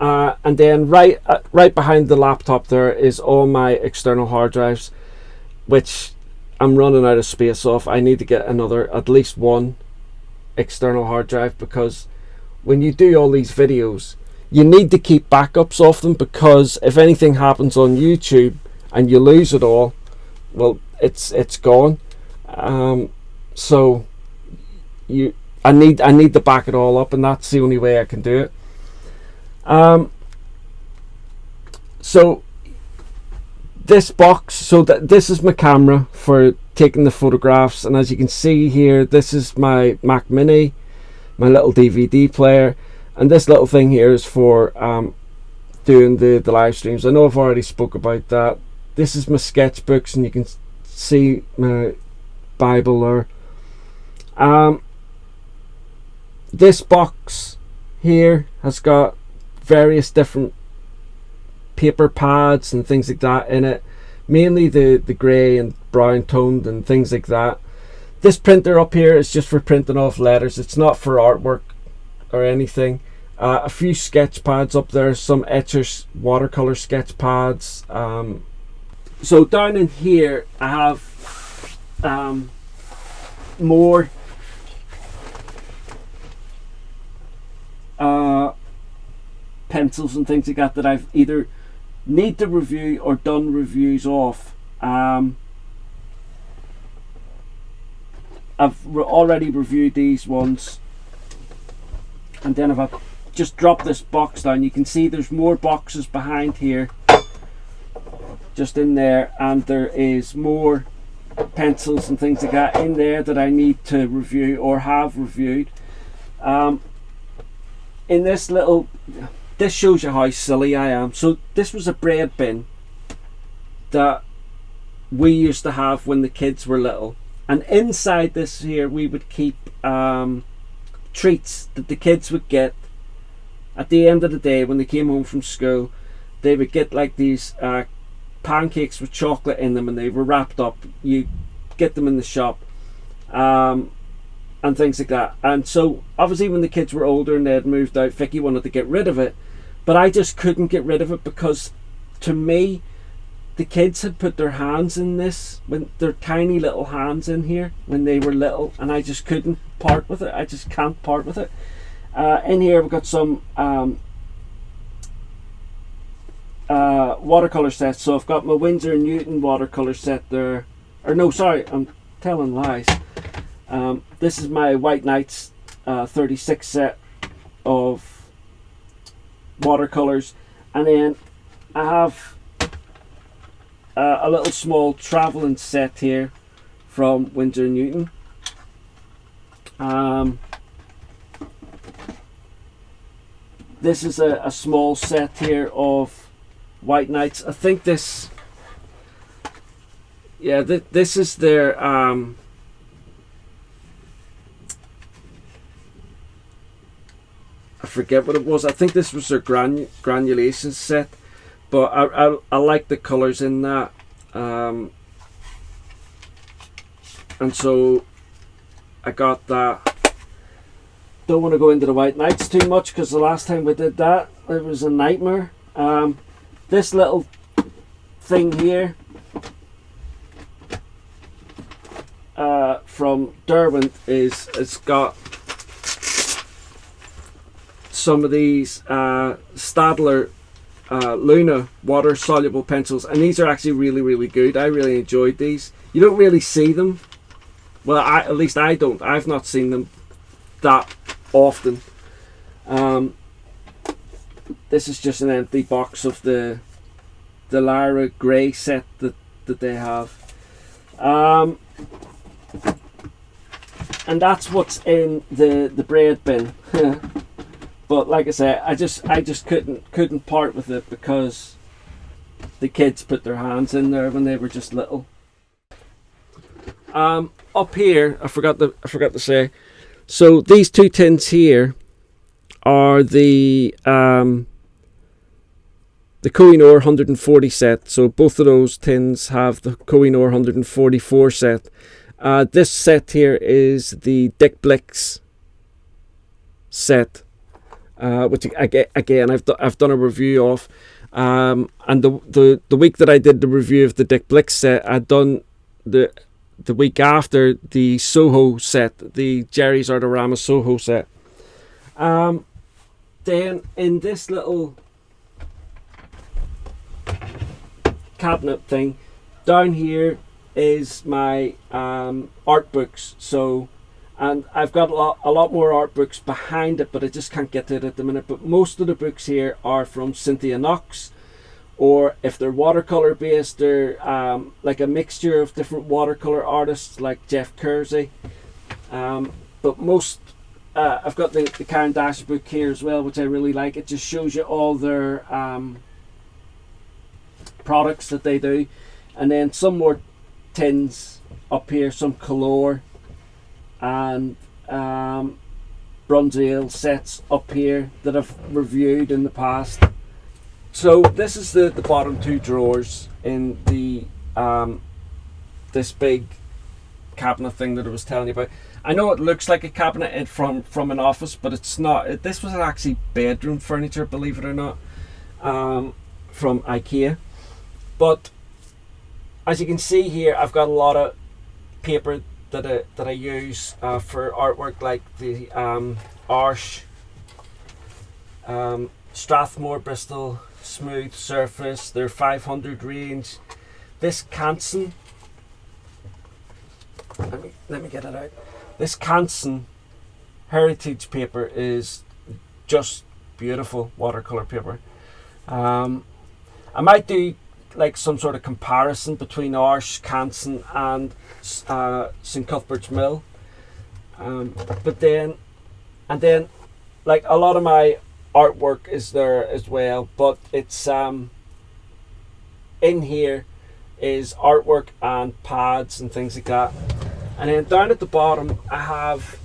Speaker 1: And then right behind the laptop there is all my external hard drives, which I'm running out of space of. I need to get at least one external hard drive, because when you do all these videos you need to keep backups of them, because if anything happens on YouTube and you lose it all, well, it's gone. So I need to back it all up, and that's the only way I can do it. So this box, this is my camera for taking the photographs, and as you can see here, this is my Mac Mini, my little DVD player, and this little thing here is for doing the live streams. I know I've already spoke about that. This is my sketchbooks, and you can see my Bible there. This box here has got various different paper pads and things like that in it, mainly the grey and brown toned and things like that. This printer up here is just for printing off letters. It's not for artwork or anything. A few sketch pads up there, some etchers, watercolor sketch pads. So down in here I have more pencils and things like that I've either need to review or done reviews of. I've already reviewed these ones, and then if I just drop this box down, you can see there's more boxes behind here, just in there, and there is more pencils and things like that in there that I need to review or have reviewed. In this shows you how silly I am. So this was a bread bin that we used to have when the kids were little, and inside this here we would keep treats that the kids would get at the end of the day when they came home from school. They would get like these pancakes with chocolate in them, and they were wrapped up. You get them in the shop, and things like that. And so obviously when the kids were older and they had moved out, Vicky wanted to get rid of it, but I just couldn't get rid of it, because to me the kids had put their hands in this, when their tiny little hands in here when they were little, and I just couldn't part with it. I just can't part with it. In here we've got some watercolor sets. So I've got my Winsor & Newton watercolor set there, or no, sorry, I'm telling lies. This is my White Nights 36 set of watercolors, and then I have a little small traveling set here from Winsor & Newton. This is a small set here of White Nights. I think this, yeah, this is their I forget what it was. I think this was their granulation set, but I like the colours in that, and so I got that. Don't want to go into the White Nights too much, because the last time we did that, it was a nightmare. This little thing here from Derwent it's got some of these Staedtler Luna water soluble pencils, and these are actually really good. I really enjoyed these. You don't really see them, well, at least I don't. I've not seen them that often. This is just an empty box of the Lyra grey set that they have, and that's what's in the bread bin. But like I say, I just couldn't part with it, because the kids put their hands in there when they were just little. Up here, I forgot to say, so these two tins here are the Kohinoor 140 set. So both of those tins have the Kohinoor 144 set. This set here is the Dick Blix set, which again I've done a review of, and the week that I did the review of the Dick Blix set, I'd done the week after the Soho set, the Jerry's Artorama Soho set. Then in this little cabinet thing down here is my art books. So, and I've got a lot more art books behind it, but I just can't get to it at the minute. But most of the books here are from Cynthia Knox, or if they're watercolor based, they're like a mixture of different watercolor artists like Jeff Kersey. But most I've got the Karen Dash book here as well, which I really like. It just shows you all their products that they do, and then some more tins up here, some Color, and Brunsale sets up here that I've reviewed in the past. So this is the bottom two drawers in the this big cabinet thing that I was telling you about. I know it looks like a cabinet from an office, but it's not. This was actually bedroom furniture, believe it or not, from IKEA. But as you can see here, I've got a lot of paper that I use for artwork, like the Arsh Strathmore Bristol Smooth Surface, their 500 range. This Canson, let me get it out. This Canson heritage paper is just beautiful watercolor paper. I might do like some sort of comparison between Arsh, Canson and St Cuthbert's Mill, but then like a lot of my artwork is there as well, but it's in here is artwork and pads and things like that. And then down at the bottom I have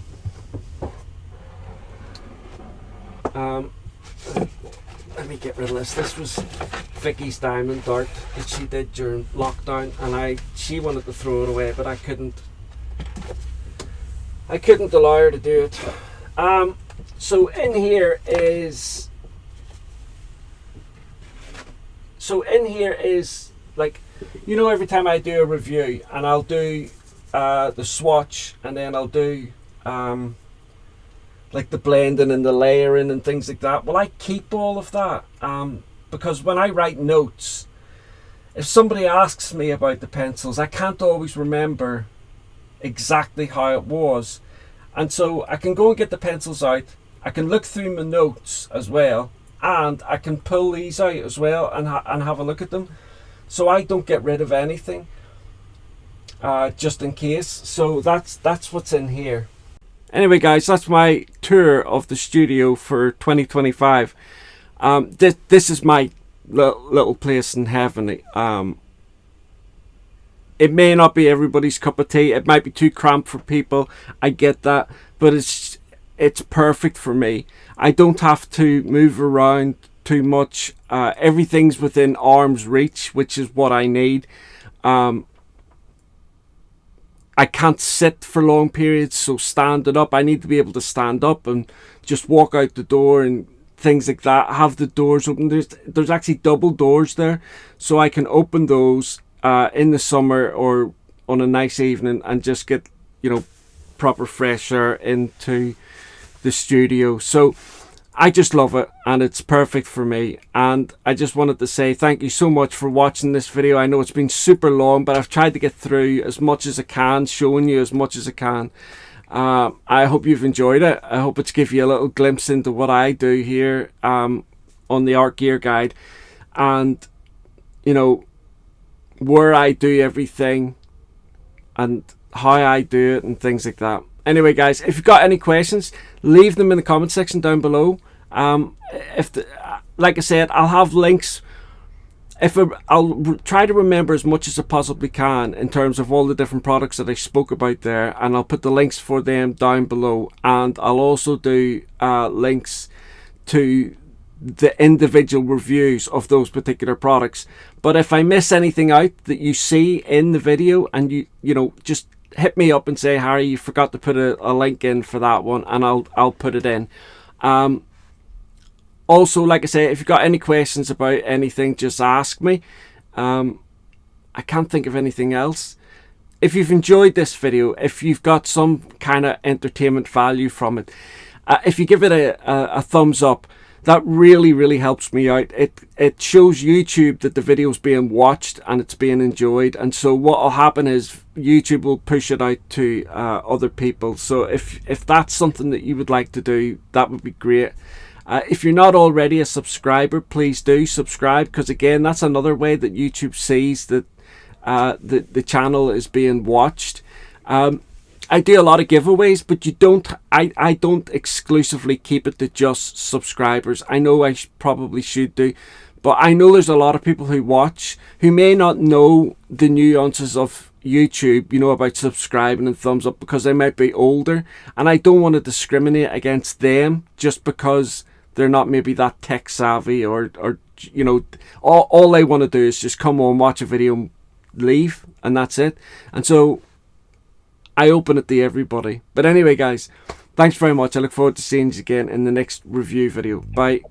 Speaker 1: let me get rid of this. This was Vicky's diamond dart that she did during lockdown, and she wanted to throw it away, but I couldn't allow her to do it. So in here is like, you know, every time I do a review and I'll do the swatch, and then I'll do like the blending and the layering and things like that. Well, I keep all of that because when I write notes, if somebody asks me about the pencils, I can't always remember exactly how it was, and so I can go and get the pencils out, I can look through my notes as well, and I can pull these out as well and have a look at them, so I don't get rid of anything just in case. So that's what's in here. Anyway guys, that's my tour of the studio for 2025. This is my little place in heaven. It may not be everybody's cup of tea. It might be too cramped for people. I get that, but it's perfect for me. I don't have to move around too much. Everything's within arm's reach, which is what I need. I can't sit for long periods, so standing up, I need to be able to stand up and just walk out the door and things like that. Have the doors open. There's actually double doors there, so I can open those in the summer or on a nice evening and just get, you know, proper fresh air into the studio. So I just love it, and it's perfect for me. And I just wanted to say thank you so much for watching this video. I know it's been super long, but I've tried to get through as much as I can, showing you as much as I can. I hope you've enjoyed it. I hope it's give you a little glimpse into what I do here on the Art Gear Guide, and you know, where I do everything and how I do it and things like that. Anyway guys, if you've got any questions, leave them in the comment section down below. Like I said, I'll have links. I'll try to remember as much as I possibly can in terms of all the different products that I spoke about there, and I'll put the links for them down below, and I'll also do links to the individual reviews of those particular products. But if I miss anything out that you see in the video, and you know, just hit me up and say, Harry, you forgot to put a link in for that one, and I'll put it in. Also, like I say, if you've got any questions about anything, just ask me. I can't think of anything else. If you've enjoyed this video, if you've got some kind of entertainment value from it, if you give it a thumbs up, that really helps me out. It shows YouTube that the video is being watched and it's being enjoyed, and so what will happen is YouTube will push it out to other people. So if that's something that you would like to do, that would be great. If you're not already a subscriber, please do subscribe, because again, that's another way that YouTube sees that the channel is being watched. I do a lot of giveaways, but I don't exclusively keep it to just subscribers. I know I probably should do, but I know there's a lot of people who watch who may not know the nuances of, YouTube, you know, about subscribing and thumbs up because they might be older, and I don't want to discriminate against them just because they're not maybe that tech savvy, or you know, all they want to do is just come on, watch a video and leave, and that's it. And so I open it to everybody. But anyway, guys, thanks very much. I look forward to seeing you again in the next review video. Bye.